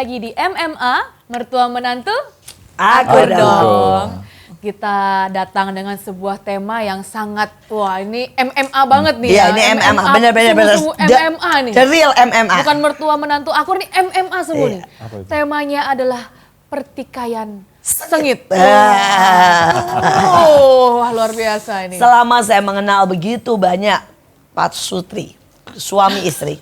lagi di MMA, Mertua Menantu Akur dong. Kita datang dengan sebuah tema yang sangat, wah ini MMA banget nih. Iya, ya. ini MMA, bener-bener. Sungguh MMA nih. The real MMA. Bukan Mertua Menantu Akur, ini MMA semua nih. Apa itu? Temanya adalah pertikaian sengit. Wah, luar biasa ini. Selama saya mengenal begitu banyak pasutri, suami istri,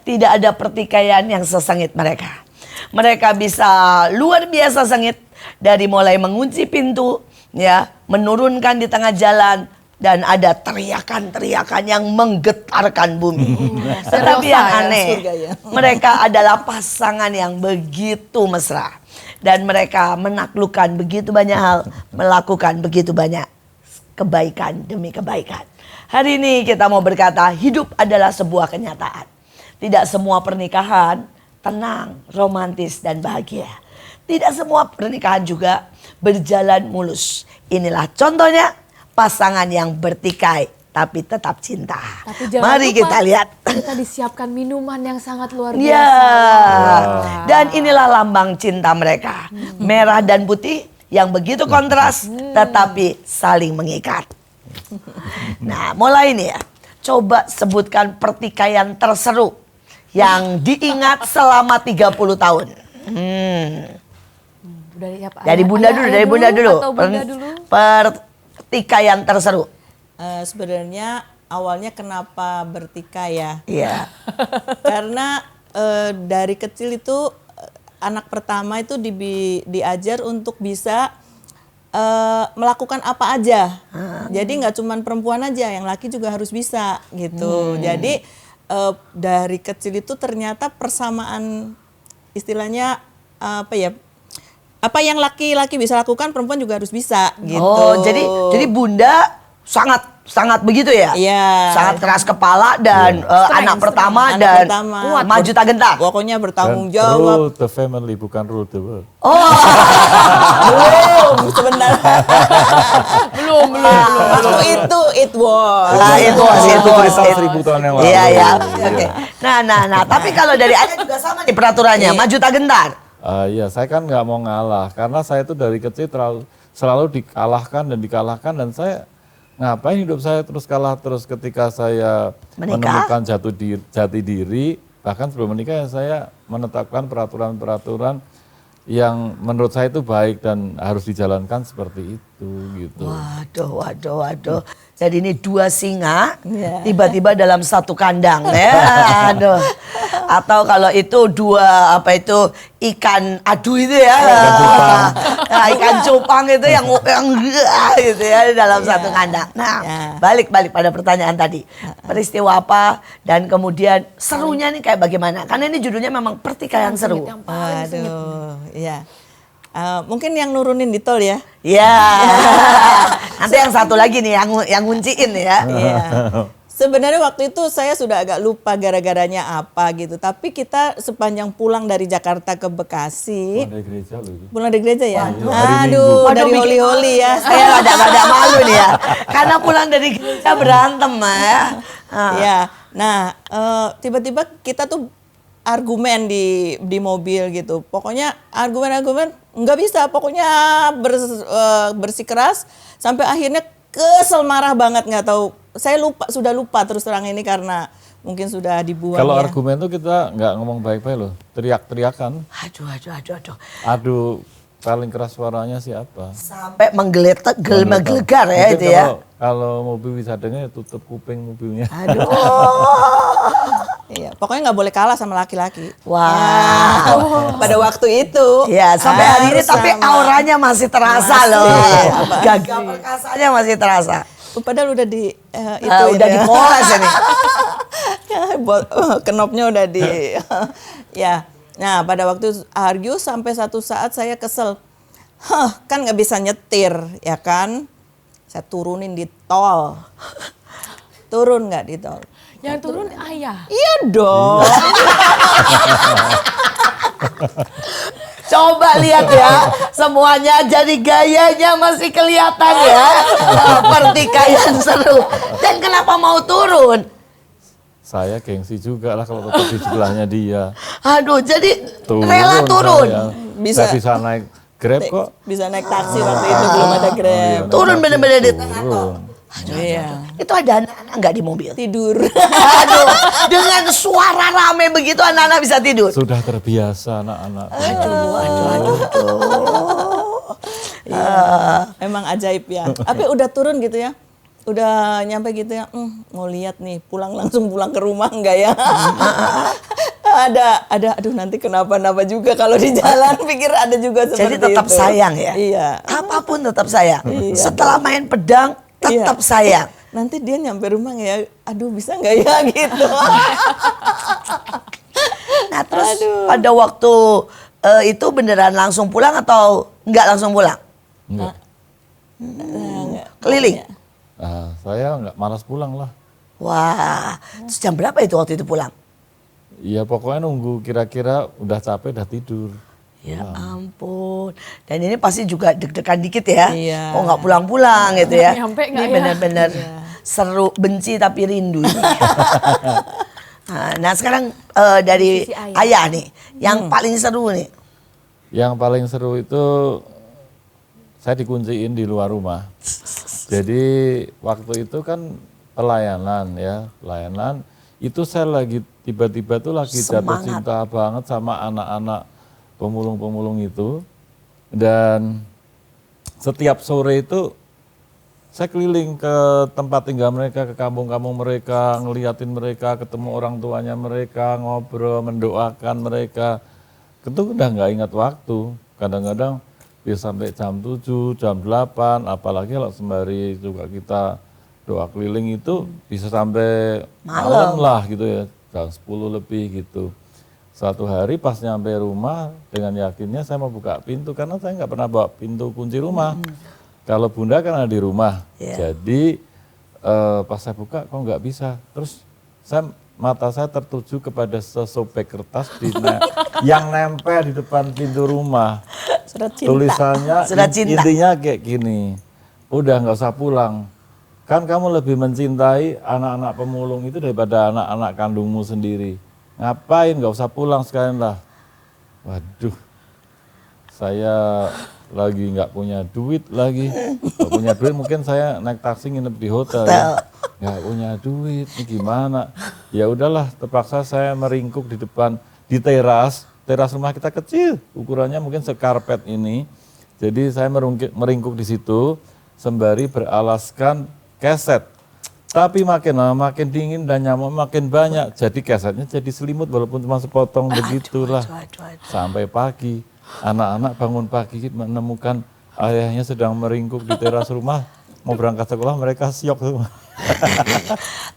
tidak ada pertikaian yang sesengit mereka. Mereka bisa luar biasa sengit dari mulai mengunci pintu, ya, menurunkan di tengah jalan, dan ada teriakan-teriakan yang menggetarkan bumi. Tetapi yang aneh, mereka adalah pasangan yang begitu mesra. Dan mereka menaklukkan begitu banyak hal, melakukan begitu banyak kebaikan demi kebaikan. Hari ini kita mau berkata, hidup adalah sebuah kenyataan. Tidak semua pernikahan tenang, romantis, dan bahagia. Tidak semua pernikahan juga berjalan mulus. Inilah contohnya pasangan yang bertikai tapi tetap cinta. Tapi jangan Mari lupa, kita lihat. Kita disiapkan minuman yang sangat luar biasa. Ya, dan inilah lambang cinta mereka. Merah dan putih yang begitu kontras tetapi saling mengikat. Nah, mulai nih ya. Coba sebutkan pertikaian terseru yang diingat selama 30 tahun. Dari Bunda dulu, Atau Bunda dulu? Pertikaian terseru. Sebenarnya awalnya kenapa bertikai ya? Iya. Karena dari kecil itu anak pertama itu diajar untuk bisa melakukan apa aja. Jadi nggak cuma perempuan aja, yang laki juga harus bisa gitu. Jadi dari kecil itu ternyata persamaan istilahnya apa ya? Apa yang laki-laki bisa lakukan perempuan juga harus bisa gitu. Oh, jadi Bunda sangat begitu ya? Iya. Sangat keras kepala dan anak pertama Anak dan pertama. maju tak gentar. Pokoknya bertanggung Dan jawab. rule the family bukan rule the world. Belum sebenarnya. Belum. Waktu itu it was. Itu cerita 1000 tahun yang lalu. Iya ya. Oke. Nah. Tapi kalau dari Anda juga sama nih peraturannya, maju tak gentar. Iya, saya kan nggak mau ngalah karena saya itu dari kecil selalu dikalahkan dan saya ngapain hidup saya terus kalah terus ketika saya menemukan jati diri, bahkan sebelum menikah saya menetapkan peraturan-peraturan yang menurut saya itu baik dan harus dijalankan seperti itu gitu. Waduh. Jadi ini dua singa tiba-tiba dalam satu kandang ya. Aduh. Atau kalau itu dua ikan adu itu ya. Ikan cupang itu yang gitu ya dalam satu kandang. Nah, balik pada pertanyaan tadi. Peristiwa apa dan kemudian serunya nih kayak bagaimana? Karena ini judulnya memang pertikaian seru. Aduh, iya. Mungkin yang nurunin di tol ya. Iya. Nanti yang satu lagi nih yang ngunciin ya. Iya. Sebenarnya waktu itu saya sudah agak lupa gara-garanya apa gitu. Tapi kita sepanjang pulang dari Jakarta ke Bekasi. Pulang dari gereja loh itu. Pulang dari gereja ya? Waduh, Dari holi-holi ya. Saya ada malu nih ya. Karena pulang dari gereja berantem ya. Ya. Nah, tiba-tiba kita tuh argumen di mobil gitu. Pokoknya argumen nggak bisa. Pokoknya bersikeras sampai akhirnya kesel marah banget, nggak tahu. Saya sudah lupa terus terang ini karena mungkin sudah dibuang. Kalau ya. argumen tuh kita nggak ngomong baik-baik loh, teriak-teriakan. Aduh. Aduh, paling keras suaranya siapa? Sampai menggelegar ya Mungkin itu ya. Kalau mobil wisadanya tutup kuping mobilnya. Aduh. Iya, pokoknya nggak boleh kalah sama laki-laki. Wow. Pada waktu itu. Ya sampai hari ini harus tapi sama. auranya masih terasa loh. Gagah perkasanya masih terasa. Padahal udah di Udah dipoles ini. Knopnya udah di ya. Nah, pada waktu argue sampai satu saat saya kesel. Kan nggak bisa nyetir, ya kan? Saya turunin di tol. Turun nggak di tol? Yang turun ayah. Iya dong. Coba lihat ya, semuanya jadi gayanya masih kelihatan ya. Pertikaian seru. Dan kenapa mau turun? saya gengsi juga lah kalau tetap di sebelahnya dia. Aduh, jadi rela turun. Saya bisa naik Grab kok. Bisa naik taksi waktu itu belum ada Grab. Turun bener-bener di tengah tol. Turun. Iya. Itu ada anak-anak nggak di mobil? Tidur. Aduh, dengan suara rame begitu anak-anak bisa tidur. Sudah terbiasa anak-anak. Aduh. Emang ajaib ya. Tapi udah turun gitu ya. Udah nyampe gitu ya. Mau lihat nih, langsung pulang ke rumah enggak ya? Aduh nanti kenapa-napa juga kalau di jalan, pikir ada juga seperti itu. Jadi tetap sayang ya? Iya. Apapun tetap sayang. Iya. Setelah main pedang, tetap Iya. sayang. Nanti dia nyampe rumah nggak ya? Aduh bisa nggak ya gitu. Nah terus pada waktu itu beneran langsung pulang atau nggak langsung pulang? Enggak. Keliling? Nah, saya nggak malas pulang lah. Wah, terus jam berapa itu waktu itu pulang? Ya pokoknya nunggu kira-kira udah capek udah tidur. Ya ampun. Dan ini pasti juga deg-degan dikit ya. Iya. Kok nggak pulang-pulang gitu ya. Nyampe nggak Ini ya? benar-benar seru, benci tapi rindu. Nah sekarang dari Sisi ayah nih, yang paling seru nih. Yang paling seru itu saya dikunciin di luar rumah. Jadi waktu itu kan pelayanan itu saya lagi tiba-tiba tuh lagi jatuh Semangat. cinta banget sama anak-anak pemulung-pemulung itu, dan setiap sore itu saya keliling ke tempat tinggal mereka, ke kampung-kampung mereka, ngeliatin mereka, ketemu orang tuanya mereka, ngobrol, mendoakan mereka. Itu udah nggak ingat waktu, kadang-kadang bisa sampai jam 7, jam 8, apalagi kalau sembari juga kita doa keliling itu bisa sampai malam lah gitu ya, jam 10 lebih gitu. Suatu hari pas nyampe rumah dengan yakinnya saya mau buka pintu karena saya nggak pernah bawa pintu kunci rumah. Kalau bunda kan ada di rumah, jadi pas saya buka kok nggak bisa. Terus mata saya tertuju kepada sesobek kertas yang nempel di depan pintu rumah. Surat cinta. Tulisannya Surat cinta. intinya kayak gini, udah nggak usah pulang. Kan kamu lebih mencintai anak-anak pemulung itu daripada anak-anak kandungmu sendiri. Ngapain, nggak usah pulang sekalian lah. Waduh, saya lagi nggak punya duit lagi. Nggak punya duit mungkin saya naik taksi nginep di hotel. Ya. Nggak punya duit, ini gimana? Ya udahlah, terpaksa saya meringkuk di depan, di teras rumah kita kecil, ukurannya mungkin sekarpet ini. Jadi saya meringkuk di situ, sembari beralaskan keset. Tapi makin lama makin dingin dan nyamuk makin banyak. Jadi kesetnya jadi selimut walaupun cuma sepotong begitulah. Sampai pagi, anak-anak bangun pagi menemukan ayahnya sedang meringkuk di teras rumah. Mau berangkat sekolah mereka syok semua.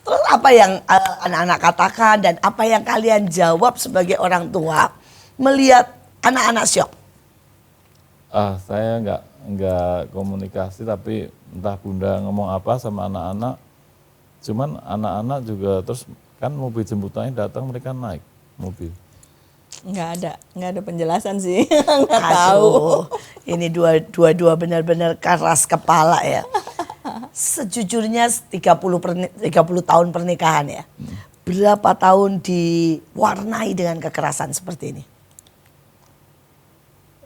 Terus apa yang anak-anak katakan dan apa yang kalian jawab sebagai orang tua melihat anak-anak syok? Saya nggak komunikasi, tapi entah bunda ngomong apa sama anak-anak. Cuman anak-anak juga terus kan mobil jemputannya datang mereka naik mobil. Nggak ada penjelasan sih. Nggak tahu. Ini dua benar-benar keras kepala ya. Sejujurnya 30 tahun pernikahan ya. Berapa tahun diwarnai dengan kekerasan seperti ini?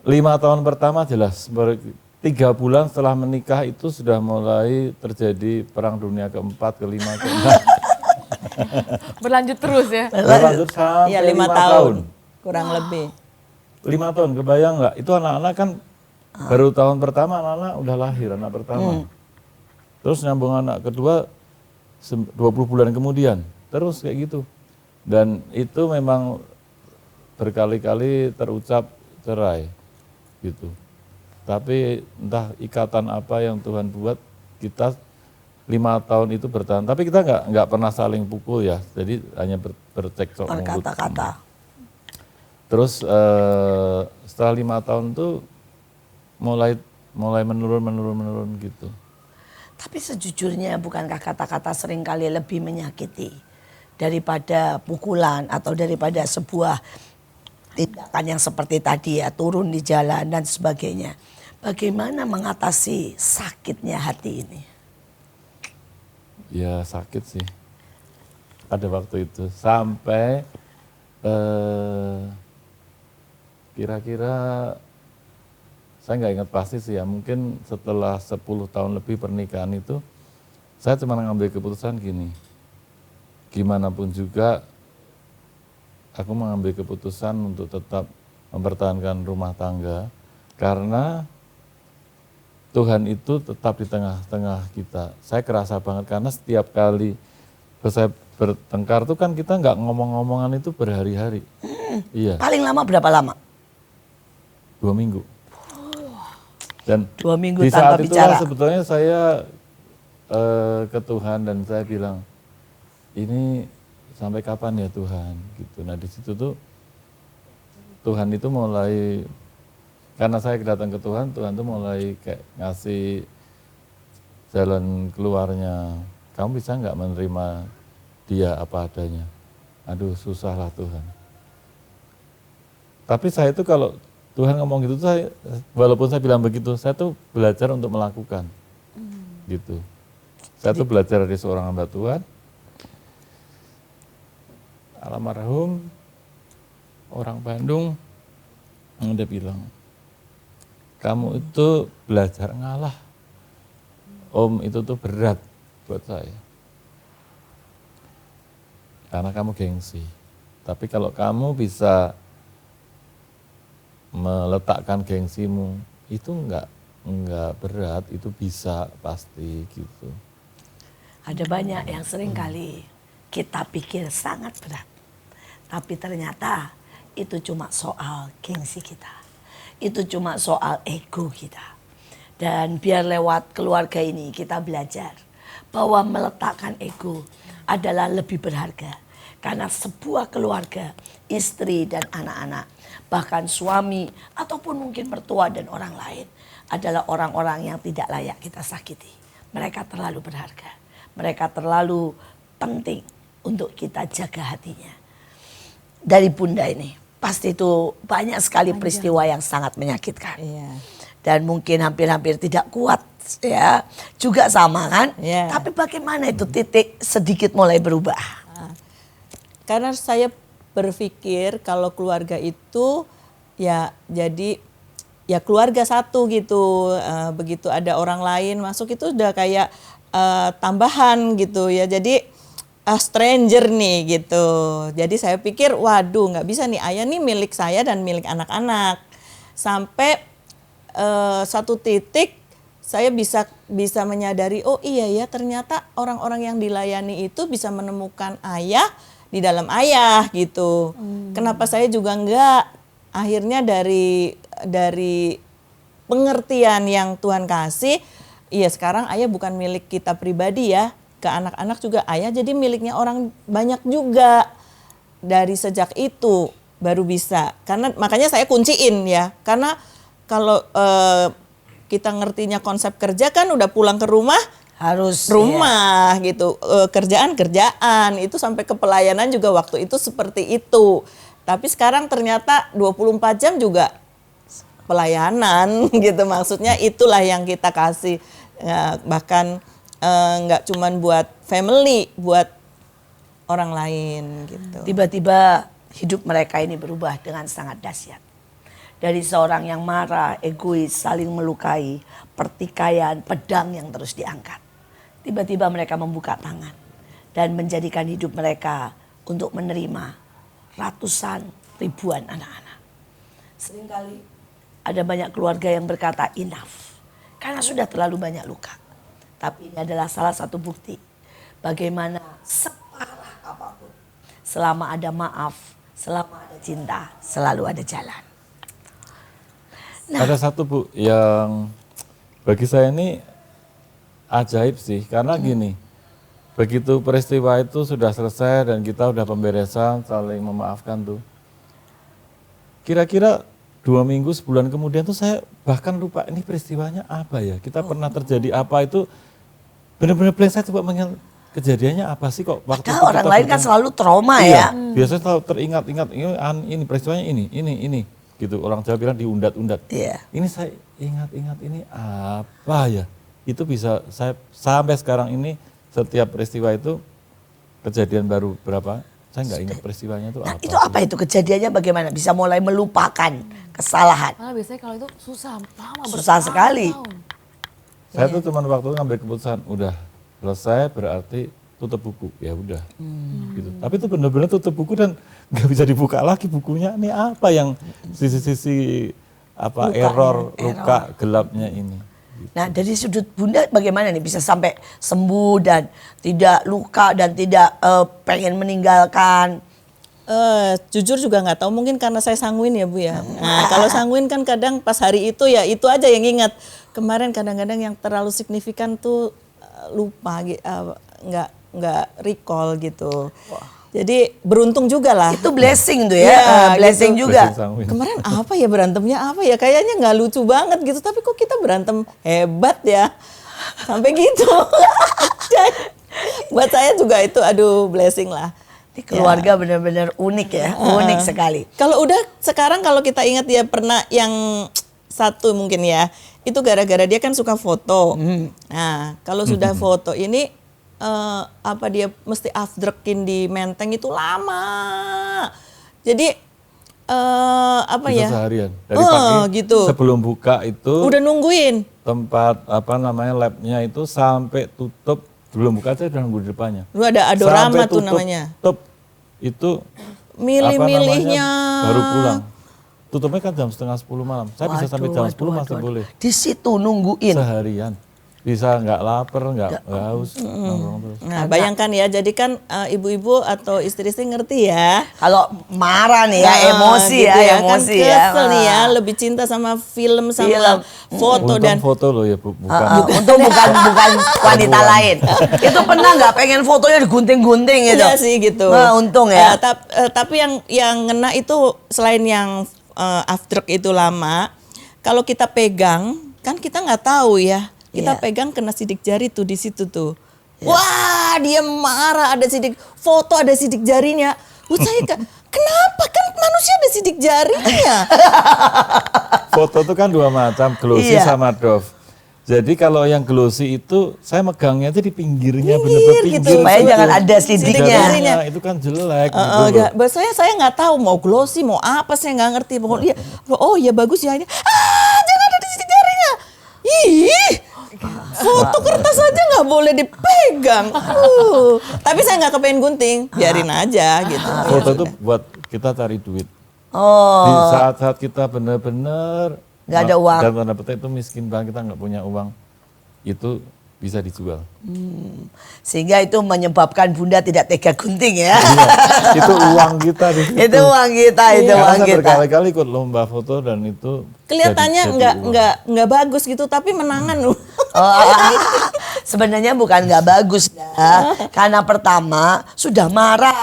5 tahun pertama jelas, 3 bulan setelah menikah itu sudah mulai terjadi perang dunia keempat, kelima, keenam. Berlanjut terus ya. Berlanjut sampai Ya 5 5 tahun. Kurang lebih. 5 tahun, kebayang nggak? Itu anak-anak kan baru tahun pertama anak-anak udah lahir, anak pertama. Terus nyambung anak kedua 20 bulan kemudian, terus kayak gitu. Dan itu memang berkali-kali terucap cerai gitu. Tapi entah ikatan apa yang Tuhan buat kita 5 tahun itu bertahan. Tapi kita nggak pernah saling pukul ya, jadi hanya bercekcok mulut. Berkata-kata. Terus setelah 5 tahun tuh mulai menurun gitu. Tapi sejujurnya bukankah kata-kata seringkali lebih menyakiti daripada pukulan atau daripada sebuah tindakan yang seperti tadi ya, turun di jalan dan sebagainya. Bagaimana mengatasi sakitnya hati ini? Ya sakit sih. pada waktu itu sampai kira-kira saya nggak ingat pasti sih ya, mungkin setelah 10 tahun lebih pernikahan itu saya cuma ngambil keputusan gini, gimana pun juga aku mengambil keputusan untuk tetap mempertahankan rumah tangga karena Tuhan itu tetap di tengah-tengah kita. Saya kerasa banget karena setiap kali saya bertengkar tuh kan kita nggak ngomong-ngomongan itu berhari-hari. Iya. Paling lama berapa lama? 2 minggu. Dan 2 minggu di tanpa saat itu bicara. sebetulnya saya ke Tuhan dan saya bilang, ini sampai kapan ya Tuhan? Gitu. Nah di situ tuh Tuhan itu mulai, karena saya datang ke Tuhan, Tuhan tuh mulai kayak ngasih jalan keluarnya. Kamu bisa nggak menerima dia apa adanya? Aduh susah lah Tuhan. Tapi saya itu kalau Tuhan ngomong gitu, saya walaupun saya bilang begitu, saya tuh belajar untuk melakukan, gitu. Saya tuh belajar dari seorang hamba Tuhan, almarhum orang Bandung, yang dia bilang, kamu itu belajar ngalah, Om, itu tuh berat buat saya, karena kamu gengsi. Tapi kalau kamu bisa meletakkan gengsimu, itu enggak berat, itu bisa pasti gitu. Ada banyak yang sering kali kita pikir sangat berat. Tapi ternyata itu cuma soal gengsi kita. Itu cuma soal ego kita. Dan biar lewat keluarga ini kita belajar bahwa meletakkan ego adalah lebih berharga. Karena sebuah keluarga, istri dan anak-anak, bahkan suami ataupun mungkin mertua dan orang lain adalah orang-orang yang tidak layak kita sakiti. Mereka terlalu berharga. Mereka terlalu penting untuk kita jaga hatinya. Dari Bunda ini, pasti itu banyak sekali peristiwa yang sangat menyakitkan. Iya. Dan mungkin hampir-hampir tidak kuat ya. Juga sama kan? Iya. Tapi bagaimana itu titik sedikit mulai berubah? Karena saya berpikir kalau keluarga itu ya jadi ya keluarga satu gitu. Begitu ada orang lain masuk itu udah kayak tambahan gitu ya. Jadi stranger nih gitu. Jadi saya pikir waduh nggak bisa nih, ayah nih milik saya dan milik anak-anak. Sampai satu titik saya bisa menyadari, oh iya ya ternyata orang-orang yang dilayani itu bisa menemukan ayah di dalam ayah gitu. Kenapa saya juga enggak? Akhirnya dari pengertian yang Tuhan kasih, iya sekarang ayah bukan milik kita pribadi ya, ke anak-anak juga ayah jadi miliknya orang banyak juga. Dari sejak itu baru bisa. Karena makanya saya kunciin ya. Karena kalau kita ngertinya konsep kerja kan udah pulang ke rumah Harus rumah gitu, kerjaan itu sampai ke pelayanan juga waktu itu seperti itu. Tapi sekarang ternyata 24 jam juga pelayanan gitu, maksudnya itulah yang kita kasih. Bahkan nggak cuman buat family, buat orang lain gitu. Tiba-tiba hidup mereka ini berubah dengan sangat dahsyat. Dari seorang yang marah, egois, saling melukai, pertikaian, pedang yang terus diangkat. Tiba-tiba mereka membuka tangan dan menjadikan hidup mereka untuk menerima ratusan ribuan anak-anak. Seringkali ada banyak keluarga yang berkata enough karena sudah terlalu banyak luka. Tapi ini adalah salah satu bukti bagaimana separah apapun, selama ada maaf, selama ada cinta, selalu ada jalan. Ada satu Bu yang bagi saya ini ajaib sih, karena gini, begitu peristiwa itu sudah selesai dan kita udah pemberesan, saling memaafkan tuh. Kira-kira 2 minggu, sebulan kemudian tuh saya bahkan lupa ini peristiwanya apa ya, kita pernah terjadi apa itu, benar-benar saya coba mengingat kejadiannya apa sih kok waktu itu Orang kita lain kan bertemu. selalu trauma Iya, ya. biasanya selalu teringat-ingat ini peristiwanya ini gitu. Orang Jawa bilang diundat-undat. Iya. Ini saya ingat-ingat ini apa ya? Itu bisa saya sampai sekarang ini setiap peristiwa itu kejadian baru berapa, saya nggak ingat peristiwanya itu Nah, apa. itu apa itu kejadiannya bagaimana bisa mulai melupakan kesalahan? Malah biasanya kalau itu susah, lama Susah sekali. bertahun-tahun. Saya tuh cuma waktu itu ngambil keputusan, udah selesai berarti tutup buku, ya udah. Gitu. Tapi itu benar-benar tutup buku dan nggak bisa dibuka lagi bukunya. Ini apa yang sisi-sisi apa error, luka gelapnya ini. Nah dari sudut Bunda bagaimana nih bisa sampai sembuh dan tidak luka dan tidak pengen meninggalkan? Jujur juga nggak tahu, mungkin karena saya sanguin ya Bu ya. Nah kalau sanguin kan kadang pas hari itu ya itu aja yang ingat. Kemarin kadang-kadang yang terlalu signifikan tuh lupa, nggak recall gitu. Jadi beruntung juga lah. Itu blessing tuh ya, Ya, blessing gitu. juga. Blessing sanguin. Kemarin apa ya berantemnya apa ya, kayaknya nggak lucu banget gitu, tapi kok kita berantem hebat ya sampai gitu. Buat saya juga itu aduh blessing lah. Ini keluarga benar-benar unik ya, unik sekali. Kalau udah sekarang kalau kita ingat ya pernah yang satu mungkin ya, itu gara-gara dia kan suka foto. Nah kalau sudah foto ini apa dia mesti afterkin di Menteng itu lama. Jadi apa Bisa ya? seharian dari pagi gitu. sebelum buka itu Udah nungguin. tempat apa namanya labnya itu sampai tutup, belum buka saya udah nunggu di depannya. Lu ada adorama Sampai tuh namanya. Tutup itu Milih-milihnya. apa namanya, baru pulang. Tutupnya kan jam 9:30 malam. Saya bisa sampai jam 10 masih boleh. Di situ nungguin. Seharian. Bisa nggak lapar, nggak haus. nongkrong terus. Nah, bayangkan ya, jadi kan ibu-ibu atau istri-istri ngerti ya. Kalau marah nih ya, Nah, emosi gitu ya, kan emosi ya. kesel nih ya, lebih cinta sama film sama Film. foto Untung dan foto loh ya, Bu. Bukan. Untung bukan wanita lain. Itu pernah nggak pengen fotonya digunting-gunting gitu? iya sih gitu. Nah, untung ya. Tapi yang ngena itu selain yang after itu lama, kalau kita pegang kan kita nggak tahu ya. Kita Iya. pegang kena sidik jari tuh di situ tuh. Wah, dia marah, ada sidik foto, ada sidik jarinya. Saya kenapa kan manusia ada sidik jarinya? Foto itu kan dua macam, glossy Iya. sama doff. Jadi kalau yang glossy itu saya megangnya itu di pinggirnya, bener-bener gitu. pinggir. Supaya itu. jangan ada sidiknya. jarinya. Itu kan jelek gitu loh. Buat saya nggak tahu mau glossy mau apa, saya nggak ngerti. Pokoknya oh ya bagus ya ini. Jangan ada di sidik jarinya. Ih, foto kertas aja nggak boleh dipegang. Tapi saya nggak kepengen gunting, biarin aja gitu. Foto itu buat kita cari duit. Oh, Di saat-saat kita benar-benar Nggak ada uang. dan tanda petik itu miskin banget, kita nggak punya uang, itu bisa dijual. sehingga itu menyebabkan Bunda tidak tega gunting ya. Itu uang kita di situ. Itu uang kita, itu Karena uang saya kita. berkali-kali ikut lomba foto dan itu Kelihatannya jadi uang. nggak bagus gitu, tapi menangan loh. Sebenarnya bukan nggak bagus dah, karena pertama sudah marah.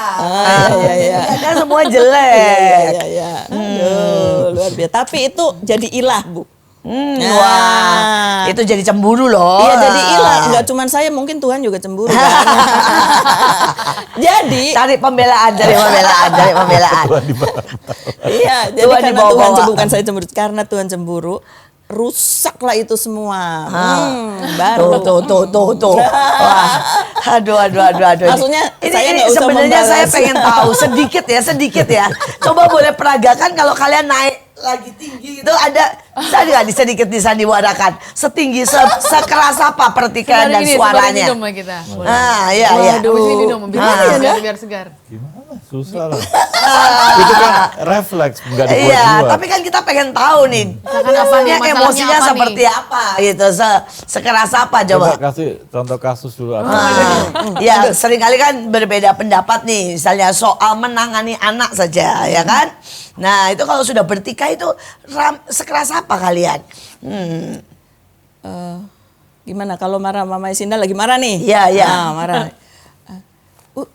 Iya. Kan semua jelek. Iya. Aduh, luar biasa. Tapi itu jadi ilah, Bu. Wah, itu jadi cemburu loh. Iya, jadi ilah. Nggak cuma saya, mungkin Tuhan juga cemburu kan. Jadi Cari pembelaan, cari pembelaan, cari pembelaan. iya, jadi Tuhan karena dibawa-bawa. Tuhan cemburu, bukan saya cemburu, karena Tuhan cemburu, rusaklah itu semua. Baru. Tuh. Wah, aduh. Maksudnya, saya ini nggak usah sebenarnya saya membalas. pengen tahu sedikit ya. Coba boleh peragakan kalau kalian naik lagi tinggi itu ada bisa nggak sedikit disandiwarakan setinggi sekeras apa pertikan dan suaranya. Minum kita. Ah, iya. Habis ini minum, biar segar. Gimana? Susah lah. Itu kan refleks, nggak Iya, dibuat-buat. tapi kan kita pengen tahu nih, Misalkan apa nih, masalahnya emosinya apa nih? seperti apa gitu, sekeras apa Coba coba. kasih contoh kasus dulu. Ya, seringkali kan berbeda pendapat nih, misalnya soal menangani anak saja, ya kan? Nah, itu kalau sudah bertikai itu sekeras apa kalian? Gimana kalau marah, Mama Sinda lagi marah nih? Iya. Nah, marah.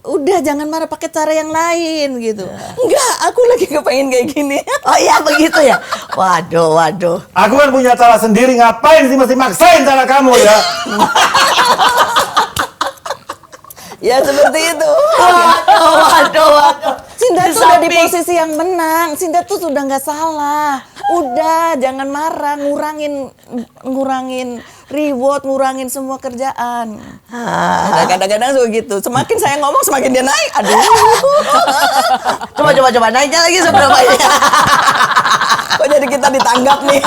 Udah jangan marah, pakai cara yang lain gitu. Enggak, aku lagi kepengen kayak gini. Oh iya begitu ya? Waduh. Aku kan punya cara sendiri, ngapain sih mesti maksain cara kamu ya? Ya seperti itu. Waduh. Sinda Di tuh udah di samping- posisi yang menang. Sinda tuh sudah nggak salah. Udah jangan marah, ngurangin reward, ngurangin semua kerjaan. Nah, kadang-kadang suka gitu. Semakin saya ngomong semakin dia naik. Aduh. Coba naiknya lagi seberapa ini? Kok jadi kita ditanggap nih?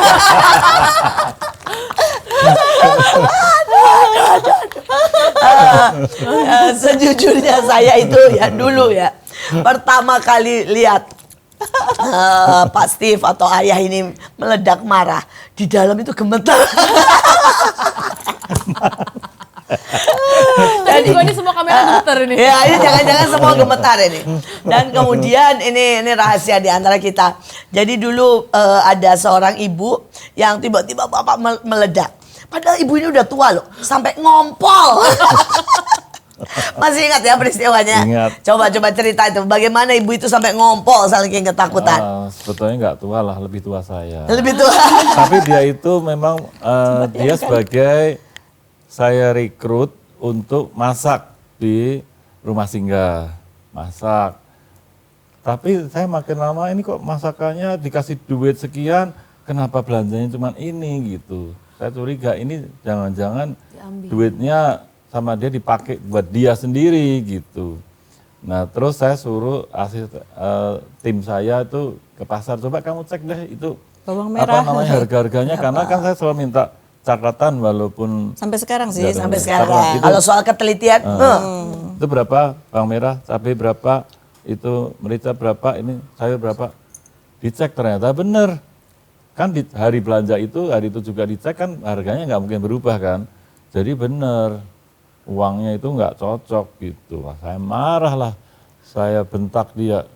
Sejujurnya saya itu ya dulu ya pertama kali lihat Pak Steve atau ayah ini meledak marah, di dalam itu gemetar. Tadi ini semua kamera gemetar ini. Ya, ini jangan-jangan semua gemetar ini. Dan kemudian ini rahasia di antara kita. Jadi dulu ada seorang ibu yang tiba-tiba bapak meledak. Padahal ibu ini udah tua loh, sampai ngompol. Masih ingat ya peristiwanya? Ingat. Coba cerita itu. Bagaimana ibu itu sampai ngompol saking ketakutan? Sebetulnya nggak tua lah, lebih tua saya. Lebih tua. Tapi dia itu memang dia sebagai saya rekrut untuk masak di rumah singgah, masak. Tapi saya makin lama ini kok masakannya dikasih duit sekian, kenapa belanjanya cuma ini gitu. Saya curiga ini jangan-jangan duitnya sama dia dipakai buat dia sendiri gitu. Nah terus saya suruh tim saya itu ke pasar, coba kamu cek deh itu Bawang merah. apa namanya harga-harganya, karena kan saya selalu minta catatan walaupun Sampai sekarang sih, nggak ada sampai masalah. sekarang. Gitu. Kalau soal ketelitian, Itu berapa bawang merah, cabai berapa, itu merica berapa, ini sayur berapa, dicek ternyata bener. Kan di hari belanja itu, hari itu juga dicek kan harganya nggak mungkin berubah kan. Jadi bener, uangnya itu nggak cocok gitu. Wah, saya marah lah, saya bentak dia.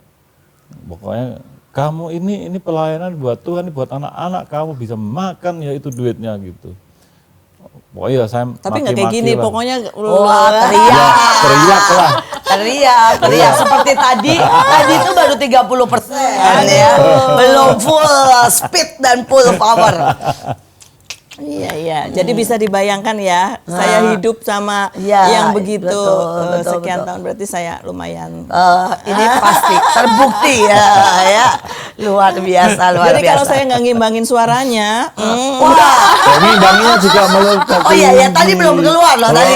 Pokoknya kamu ini pelayanan buat Tuhan, ini buat anak-anak, kamu bisa makan ya itu duitnya gitu. Pokoknya saya Tapi nggak kayak gini, lah. pokoknya wah Ya, teriak. teriak lah. Teriak seperti tadi itu baru 30% ya. Belum full speed dan full power. Iya. Jadi bisa dibayangkan ya, saya hidup sama Iya, yang begitu betul, sekian betul. tahun, berarti saya lumayan. Ini pasti terbukti ya. Luar biasa. Jadi kalau saya nggak ngimbangin suaranya, Wah. Ini banginya juga meledak. Oh iya, tadi belum keluar loh tadi.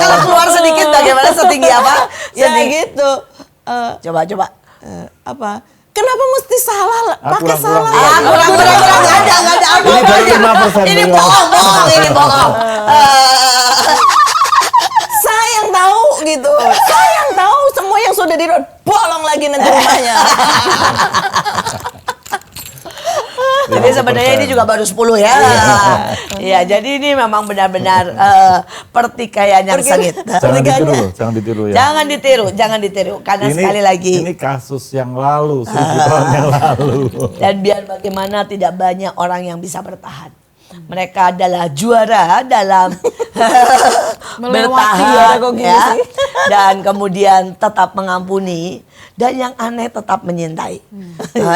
Kalau keluar sedikit bagaimana setinggi apa? ya gitu. Coba. Apa? Kenapa mesti salah? Pakai kurang, salah. kurang. Kurang. Nggak ada apa Ini baru 5% Ini belum. bohong. Saya yang tahu gitu. Saya yang tahu semua yang sudah di road bolong lagi nanti rumahnya. Jadi sebenarnya ini juga baru 10 ya. Iya, jadi ini memang benar-benar pertikaian yang sengit. Jangan ditiru ya. Jangan ditiru karena sekali lagi Ini kasus yang lalu, 1000 tahun yang lalu. dan biar bagaimana tidak banyak orang yang bisa bertahan. Mereka adalah juara dalam Melewati bertahan kok gini ya, sih. dan kemudian tetap mengampuni dan yang aneh tetap menyintai.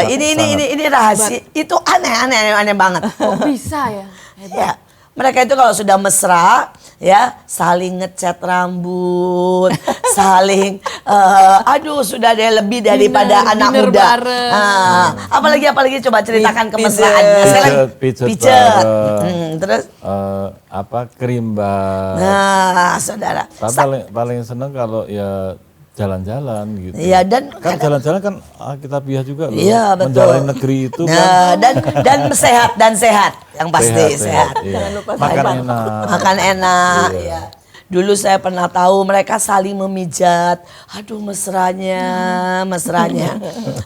Ini rahasia itu aneh banget. Kok bisa ya? Ya, mereka itu kalau sudah mesra ya saling ngecat rambut, saling sudah ada lebih daripada anak dinner muda. bareng. Apalagi coba ceritakan Pijet. kemesraannya. Pijet Pijet. bareng. Terus Kerimban. nah, saudara. Saya paling seneng kalau ya jalan-jalan gitu. Iya, dan kan jalan-jalan kan Alkitabiah juga loh. Iya, betul. Menjalani negeri itu kan Nah, dan sehat yang pasti sehat. Iya. Jangan lupa Makan sehat. enak. Makan enak Iya. ya. Dulu saya pernah tahu mereka saling memijat. Aduh mesranya.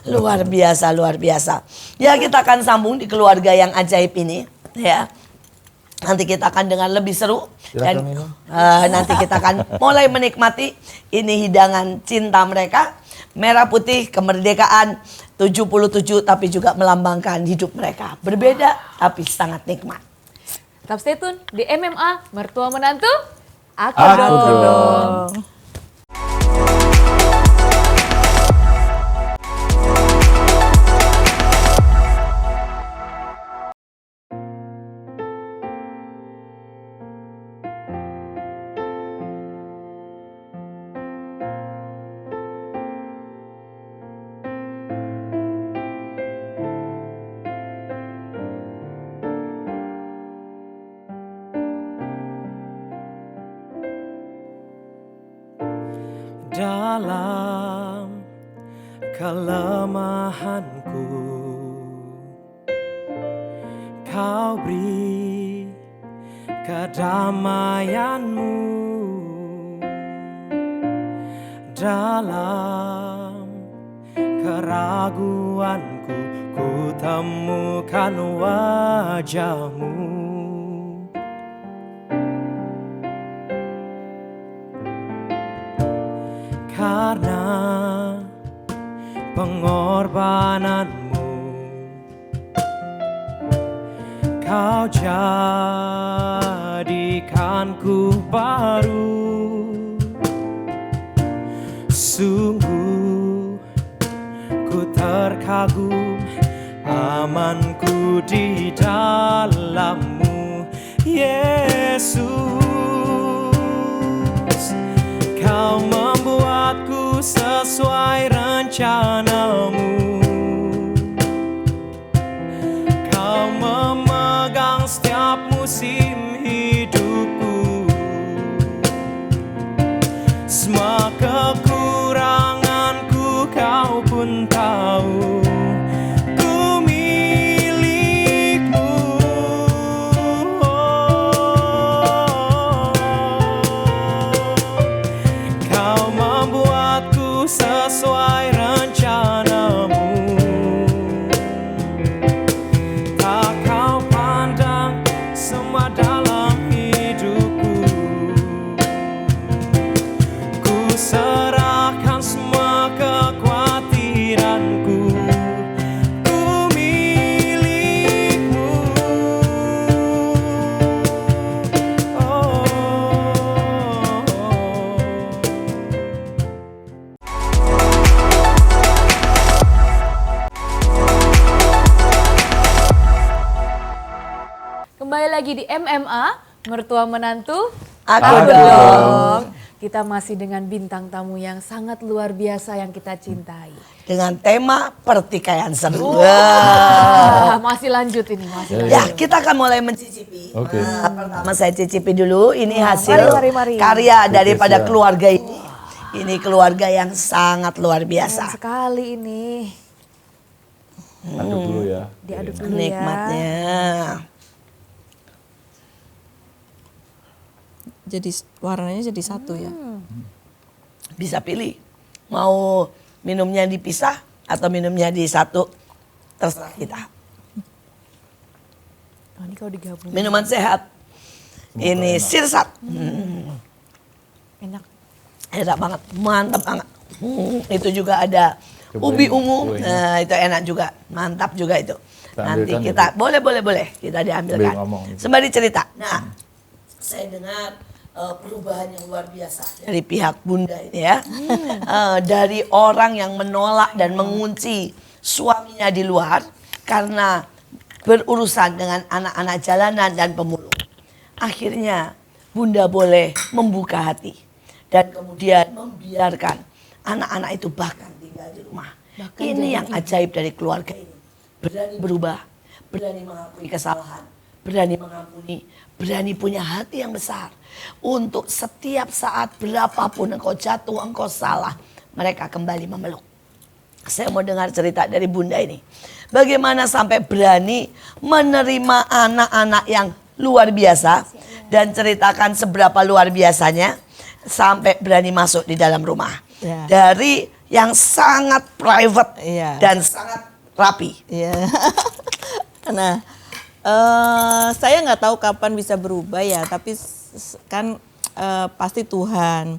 Luar biasa. Ya kita akan sambung di keluarga yang ajaib ini ya. Nanti kita akan dengar lebih seru dan Silakan minum. nanti kita akan mulai menikmati ini hidangan cinta mereka. Merah putih kemerdekaan 77 tapi juga melambangkan hidup mereka. Berbeda tapi sangat nikmat. Tetap stay tune di MMA Mertua Menantu. Aku Aku dong. dong. dalam kelemahanku. Kau beri kedamaianmu dalam keraguanku. Ku temukan wajahmu. Karena pengorbananmu, Kau jadikanku baru. Sungguh ku terkagum, amanku di dalam-Mu, Yesus. Kau membuatku sesuai rencana-Mu. Kau memegang setiap musim hidupku. Semua kekuranganku Kau pun tahu. Ku milik-Mu. Kau membuatku sesuai rencana-Mu. Tak Kau pandang semua dalam hidupku. Ku serahkan semua kekhawatiranku. Ku milik-Mu. Oh. Kembali lagi di MMA, mertua menantu. Aku Aku dong. Kita masih dengan bintang tamu yang sangat luar biasa yang kita cintai. Dengan tema pertikaian seru. Masih lanjut ini, masih lanjut. Ya, kita akan mulai mencicipi. Oke. Nah, pertama saya cicipi dulu. Ini hasil mari. karya daripada siap. keluarga ini. Ini keluarga yang sangat luar Keren biasa. sekali ini. Aduk dulu ya. Diaduk dulu ya. Nikmatnya. Jadi warnanya jadi satu ya. Bisa pilih. Mau minumnya dipisah atau minumnya di satu. Terserah kita. Oh, ini kalau digabung Minuman sehat. Ini sirsat. enak. Enak banget. Mantap banget. Itu juga ada Cobain ubi ungu. kuenya. Nah, itu enak juga. Mantap juga itu. Kita Nanti ambilkan kita ya, boleh. Kita diambilkan. Sambil ngomong. Sembari cerita. Nah, saya dengar perubahan yang luar biasa dari pihak Bunda ini ya. Dari orang yang menolak dan mengunci suaminya di luar karena berurusan dengan anak-anak jalanan dan pemulung. Akhirnya Bunda boleh membuka hati dan kemudian membiarkan anak-anak itu bahkan tinggal di rumah. Bahkan Ini jadi yang ajaib dari keluarga ini. Berani berubah, berani mengakui kesalahan, berani mengampuni, berani punya hati yang besar. Untuk setiap saat berapapun engkau jatuh, engkau salah, mereka kembali memeluk. Saya mau dengar cerita dari Bunda ini. Bagaimana sampai berani menerima anak-anak yang luar biasa. Dan ceritakan seberapa luar biasanya sampai berani masuk di dalam rumah. Ya. Dari yang sangat private Iya. dan sangat rapi. Iya. Nah, saya nggak tahu kapan bisa berubah ya, tapi kan pasti Tuhan.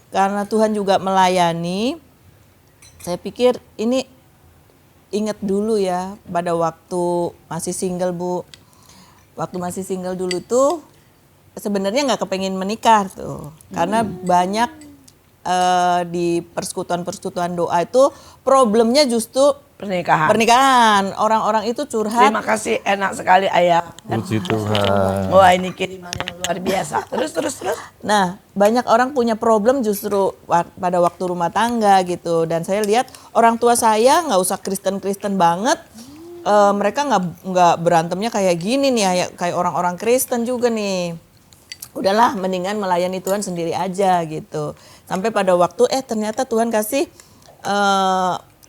Karena Tuhan juga melayani, saya pikir ini ingat dulu ya pada waktu masih single Bu. Waktu masih single dulu tuh sebenarnya nggak kepengen menikah tuh. Karena banyak di persekutuan-persekutuan doa itu problemnya justru pernikahan. Orang-orang itu curhat. Terima kasih, enak sekali Ayah. Puji Tuhan. Wah, ini kiriman yang luar biasa. Terus. Nah, banyak orang punya problem justru pada waktu rumah tangga gitu. Dan saya lihat orang tua saya nggak usah Kristen-Kristen banget. Mereka nggak berantemnya kayak gini nih, kayak orang-orang Kristen juga nih. Udahlah, mendingan melayani Tuhan sendiri aja gitu. Sampai pada waktu ternyata Tuhan kasih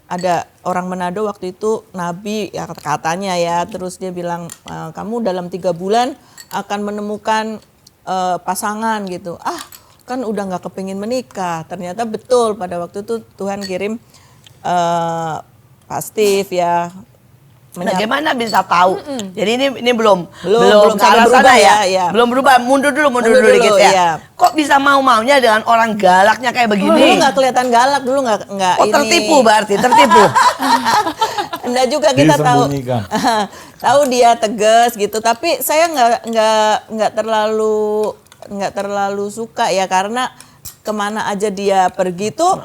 ada orang Manado waktu itu nabi ya katanya ya, terus dia bilang kamu dalam 3 bulan akan menemukan pasangan gitu. Kan udah nggak kepingin menikah. Ternyata betul pada waktu itu Tuhan kirim Pak Steve ya. Bagaimana bisa tahu? Jadi ini belum Belum ke arah sampai sana berubah ya. ya. Belum berubah, mundur dulu Mundur dikit dulu, ya. ya. Kok bisa mau-maunya dengan orang galaknya kayak Dulu begini? nggak kelihatan galak, dulu nggak Oh, ini. tertipu berarti, tertipu. Enggak juga kita tahu. Disembunyikan. Tahu dia tegas gitu, tapi saya nggak terlalu suka ya, karena kemana aja dia pergi tuh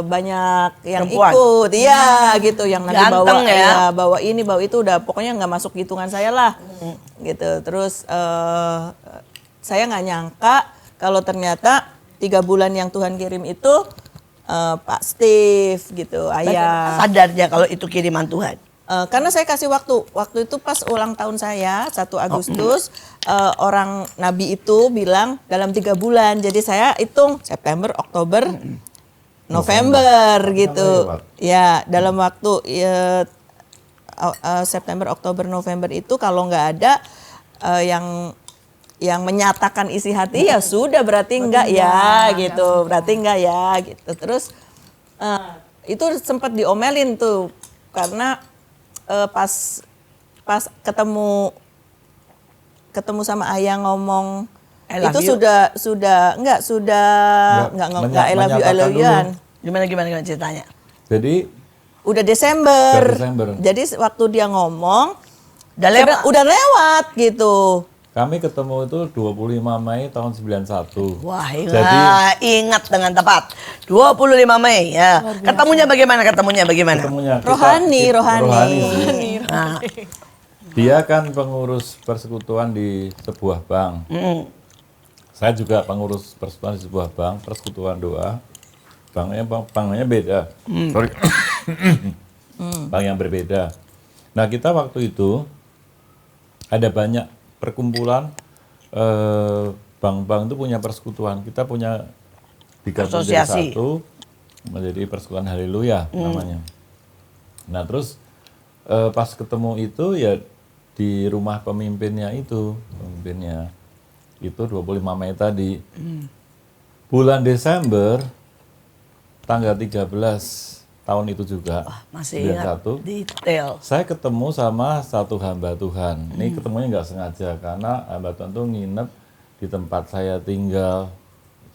banyak yang Perempuan. ikut, iya gitu, yang nanti Ganteng bawa ya. bawa ini bawa itu, udah pokoknya nggak masuk hitungan saya lah, gitu. Terus saya nggak nyangka kalau ternyata 3 bulan yang Tuhan kirim itu Pak Steve gitu, ayah. Sadar dia kalau itu kiriman Tuhan. Karena saya kasih waktu itu pas ulang tahun saya 1 Agustus, orang Nabi itu bilang dalam 3 bulan, jadi saya hitung September, Oktober, November gitu. lewat. Ya dalam waktu September, Oktober, November itu kalau nggak ada yang menyatakan isi hati ya sudah berarti enggak ya gitu, berarti enggak ya gitu. Terus itu sempat diomelin tuh karena pas ketemu sama ayah ngomong I love itu you. sudah enggak I love you-an. Gimana ceritanya? Jadi Udah Desember. Udah Desember. Jadi waktu dia ngomong Udah lewat gitu. kami ketemu itu 25 Mei tahun 91. Wah, Jadi ingat dengan tepat. 25 Mei ya. Ketemunya bagaimana? ketemunya Rohani. sih. Nah, Dia kan pengurus persekutuan di sebuah bank. Saya juga pengurus persekutuan di sebuah bank, persekutuan doa. Banknya beda. Sorry. Bank yang berbeda. Nah, kita waktu itu ada banyak perkumpulan bank-bank itu punya persekutuan. Kita punya digabung jadi Asosiasi. satu menjadi persekutuan Haleluya namanya. Nah, terus pas ketemu itu ya di rumah pemimpinnya itu 25 Mei tadi. Bulan Desember tanggal 13 tahun itu juga. masih ingat 91. detail. Saya ketemu sama satu hamba Tuhan. Ini ketemunya nggak sengaja karena hamba Tuhan tuh nginep di tempat saya tinggal.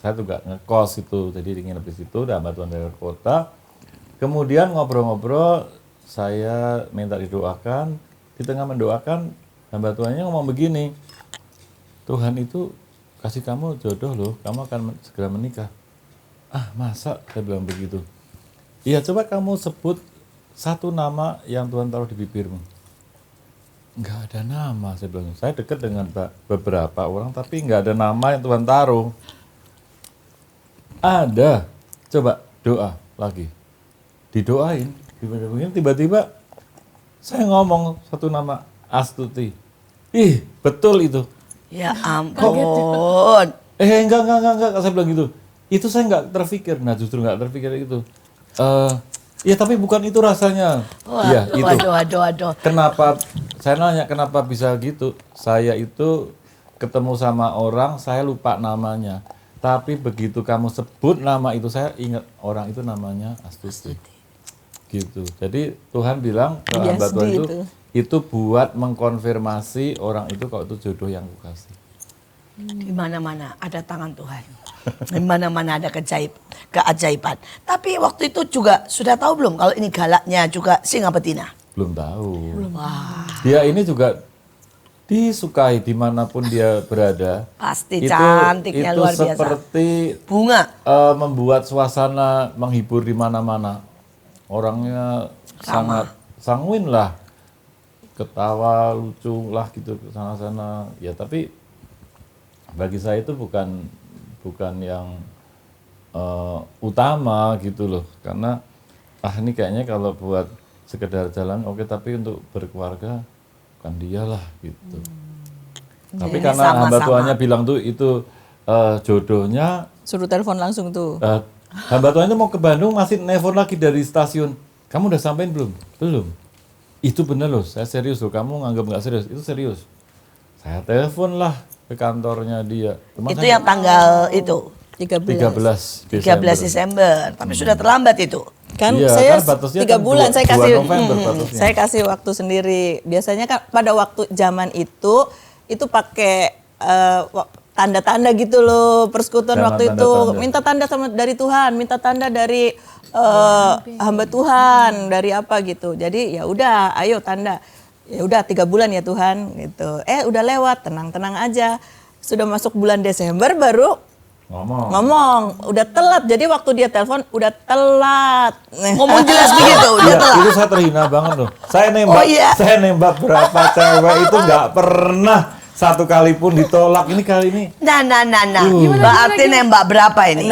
Saya tuh nggak ngekos itu, jadi nginep di situ. Dan hamba Tuhan dari luar kota. Kemudian ngobrol-ngobrol, saya minta didoakan. Di tengah mendoakan, hamba Tuhannya ngomong begini, Tuhan itu kasih kamu jodoh loh, kamu akan segera menikah. Masa? Saya bilang begitu. Iya, coba kamu sebut satu nama yang Tuhan taruh di bibirmu. Enggak ada nama, saya bilang. Saya dekat dengan beberapa orang, tapi enggak ada nama yang Tuhan taruh. Ada. Coba doa lagi. Didoain. Tiba-tiba saya ngomong satu nama, Astuti. Ih, betul itu. Ya ampun. Enggak, saya bilang gitu. Itu saya enggak terpikir. Nah, justru enggak terpikir itu. Ya tapi bukan itu rasanya. Ya itu. Waduh. Kenapa saya nanya kenapa bisa gitu? Saya itu ketemu sama orang, saya lupa namanya. Tapi begitu kamu sebut nama itu, saya ingat orang itu namanya Astuti. Gitu. Jadi Tuhan bilang ke hamba Tuhan itu buat mengkonfirmasi orang itu kalau itu jodoh yang kukasih. Di mana-mana ada tangan Tuhan. Di mana-mana ada keajaiban. Tapi waktu itu juga sudah tahu belum kalau ini galaknya juga singa betina? Belum tahu. Dia ini juga disukai dimanapun dia berada. Pasti cantiknya luar biasa. Itu seperti Bunga. membuat suasana menghibur di mana-mana. Orangnya sangat sanguin lah, ketawa lucu lah gitu ke sana-sana. Ya tapi bagi saya itu bukan yang utama gitu loh, karena ini kayaknya kalau buat sekedar jalan oke, tapi untuk berkeluarga bukan dialah gitu. Tapi Ini karena hamba sama-sama. Tuhannya bilang tuh itu jodohnya, Suruh telepon langsung tuh. Hamba Tuhan itu mau ke Bandung masih nelfon lagi dari stasiun. Kamu udah sampein belum? Belum. Itu bener loh, saya serius loh. Kamu nganggap nggak serius? Itu serius. Saya telepon lah ke kantornya dia. Teman Itu saya yang tanggal itu 13 13 Desember. Tapi sudah terlambat itu. Kan Iya, saya kan batasnya 3 kan bulan 2 saya kasih November batasnya. saya kasih waktu sendiri. Biasanya kan pada waktu zaman itu pakai tanda-tanda gitu loh, persekutuan Jangan waktu itu tanda-tanda. minta tanda dari Tuhan, minta tanda dari hamba Tuhan, dari apa gitu. Jadi ya udah, ayo tanda. Ya udah 3 bulan ya Tuhan gitu. Udah lewat, tenang-tenang aja. Sudah masuk bulan Desember baru ngomong, udah telat. Jadi waktu dia telepon udah telat. Ngomong jelas begitu, udah Iya, telat. itu saya terhina banget loh. Saya nembak berapa cewek itu nggak pernah satu kali pun ditolak. Ini kali ini. Nah. Berarti nembak berapa ini?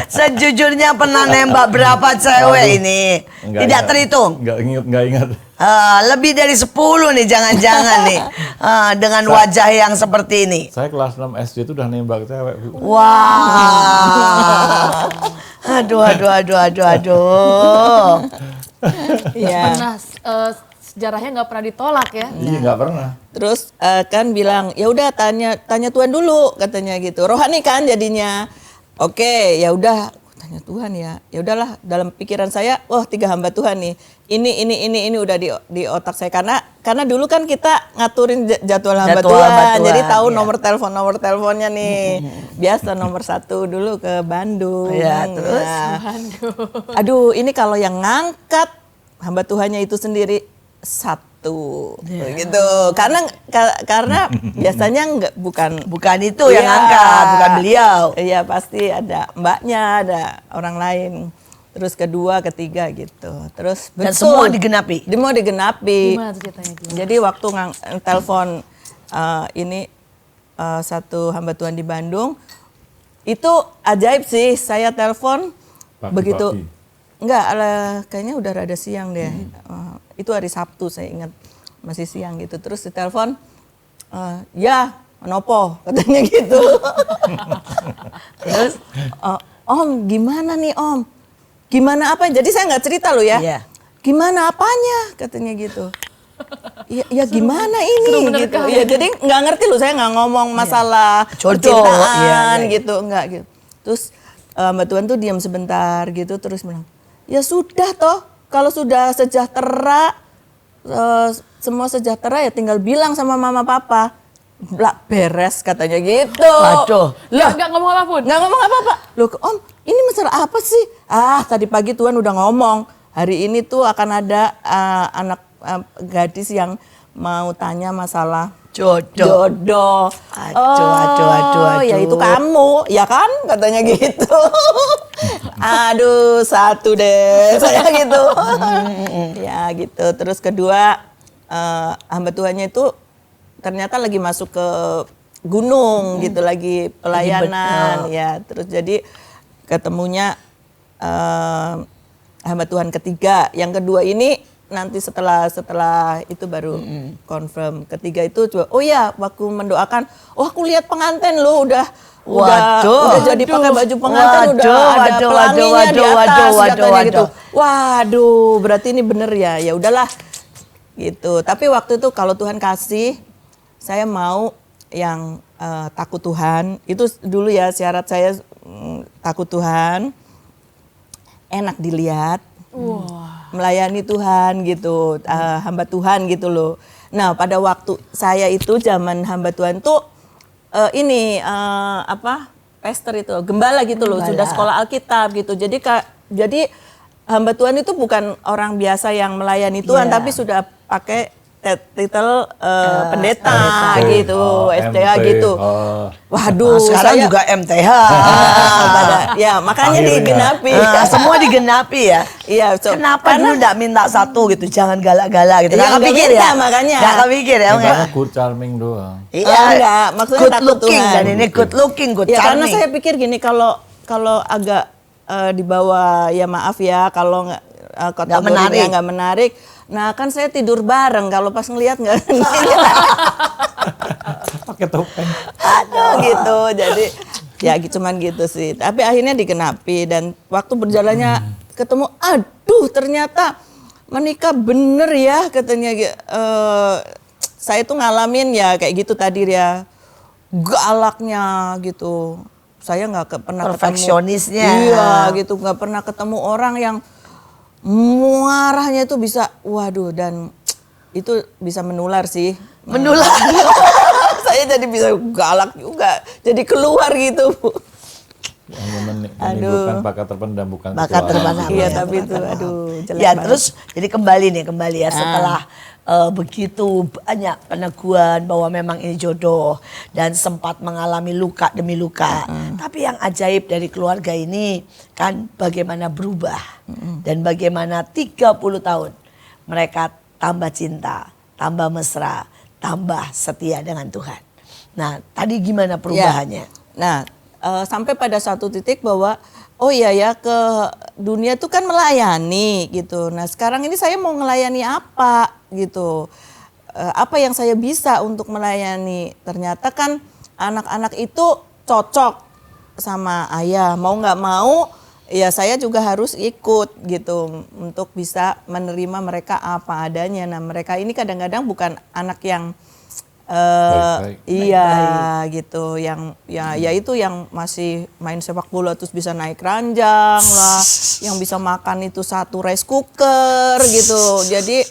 Sejujurnya pernah nembak berapa cewek ini? Tidak terhitung. Nggak ingat. Lebih dari 10 nih, jangan-jangan nih. Dengan wajah yang seperti ini. Saya kelas 6 SD itu udah nembak cewek. Bu. Wah. Aduh. Iya. Pernah sejarahnya nggak pernah ditolak ya. Iya, nggak pernah. Terus kan bilang, ya udah tanya Tuhan dulu katanya gitu. Rohani kan jadinya. Oke, ya udah tanya Tuhan ya. Ya udahlah, dalam pikiran saya, wah 3 hamba Tuhan nih. Ini udah di otak saya karena dulu kan kita ngaturin jadwal hamba Tuhan. Jadi tahu nomor teleponnya nih. Biasa nomor 1 dulu ke Bandung. Ya, terus? Aduh, ini kalau yang ngangkat hamba Tuhannya itu sendiri 1 gitu. Karena biasanya bukan itu yang Iya. angkat, bukan beliau. Iya, pasti ada mbaknya, ada orang lain. Terus kedua, ketiga gitu. Terus Dan betul. semua digenapi. Semua digenapi. Gimana tuh ceritanya? Gimana? Jadi waktu telepon ini satu hamba Tuhan di Bandung, itu ajaib sih. Saya telepon Pagi-pagi. begitu. Enggak, kayaknya udah rada siang deh. Itu hari Sabtu saya ingat, masih siang gitu. Terus ditelepon, ya Nopo katanya gitu. Terus Om gimana nih Om? Gimana apa? Jadi saya nggak cerita loh ya. Iya. Gimana apanya katanya gitu. Ya gimana ini bener gitu. kali. Ya jadi nggak ngerti loh, saya nggak ngomong masalah Jodoh, percintaan iya. gitu, enggak gitu. Terus Mbak Tuhan tuh diam sebentar gitu, terus bilang, ya sudah toh, kalau sudah sejahtera, semua sejahtera ya tinggal bilang sama mama papa. Lah beres katanya gitu. Waduh. Nggak ngomong apapun. Nggak ngomong apa-apa. Loh Om, ini masalah apa sih? Tadi pagi Tuhan udah ngomong, hari ini tuh akan ada anak gadis yang mau tanya masalah jodoh. Aduh. Ya itu kamu, ya kan? Katanya gitu. Aduh, 1 deh saya gitu. Ya gitu. Terus kedua, hamba Tuhannya itu ternyata lagi masuk ke gunung gitu, lagi pelayanan ya. Terus jadi ketemunya hamba Tuhan ketiga. Yang kedua ini nanti setelah itu baru confirm. Ketiga itu coba, oh ya waktu mendoakan, aku lihat pengantin lo udah jadi pakai baju pengantin, udah ada pelanginya di atas katanya gitu. Waduh, berarti ini bener ya. Ya udahlah gitu. Tapi waktu itu kalau Tuhan kasih, saya mau yang takut Tuhan. Itu dulu ya syarat saya, takut Tuhan, enak dilihat, melayani Tuhan gitu, hamba Tuhan gitu loh. Nah pada waktu saya itu zaman hamba Tuhan tuh pastor itu, gembala gitu loh, sudah sekolah Alkitab gitu. Jadi hamba Tuhan itu bukan orang biasa yang melayani Tuhan, tapi sudah pakai titel pendeta gitu, STA gitu. Waduh, sekarang saya juga MTH. Ya makanya Akhirnya. digenapi. Semua digenapi ya. Iya, Kenapa dulu enggak minta 1 gitu? Jangan galak-galak gitu. Iya, Nggak nggak kepikir minta, ya? makanya. Nggak kepikir ya? Mintanya good charming doang. Iya, enggak, maksudnya good takut looking Tuhan. dan ini good looking, good Ya karena charming. saya pikir gini, kalau agak di bawah, ya maaf ya kalau kategorinya nggak menarik. Nah kan saya tidur bareng, kalau pas ngelihat nggak. pakai topeng. Aduh gitu. Jadi ya cuman gitu sih. Tapi akhirnya dikenapi dan waktu berjalannya ketemu, aduh ternyata menikah bener ya katanya. Saya tuh ngalamin ya kayak gitu tadi ya, galaknya gitu. Saya nggak pernah Perfeksionisnya. ketemu, iya gitu, nggak pernah ketemu orang yang marahnya itu bisa, waduh, dan itu bisa menular sih. Menular. Saya jadi bisa galak juga, jadi keluar gitu. Hanya menimbulkan bakat terpendam bukan Bakat ketuaan. terpendam. Iya ya, tapi itu terpendam. aduh jelek Ya banget. terus jadi kembali ya setelah begitu banyak peneguhan bahwa memang ini jodoh dan sempat mengalami luka demi luka. Tapi yang ajaib dari keluarga ini kan bagaimana berubah dan bagaimana 30 tahun mereka tambah cinta, tambah mesra, tambah setia dengan Tuhan. Nah tadi gimana perubahannya? Ya. Nah sampai pada satu titik bahwa oh iya ya ke dunia itu kan melayani gitu. Nah sekarang ini saya mau melayani apa gitu. Apa yang saya bisa untuk melayani. Ternyata kan anak-anak itu cocok sama ayah. Mau nggak mau ya saya juga harus ikut gitu. Untuk bisa menerima mereka apa adanya. Nah mereka ini kadang-kadang bukan anak yang Baik-baik. iya gitu, yang ya itu yang masih main sepak bola terus bisa naik ranjang lah, yang bisa makan itu satu rice cooker gitu. Jadi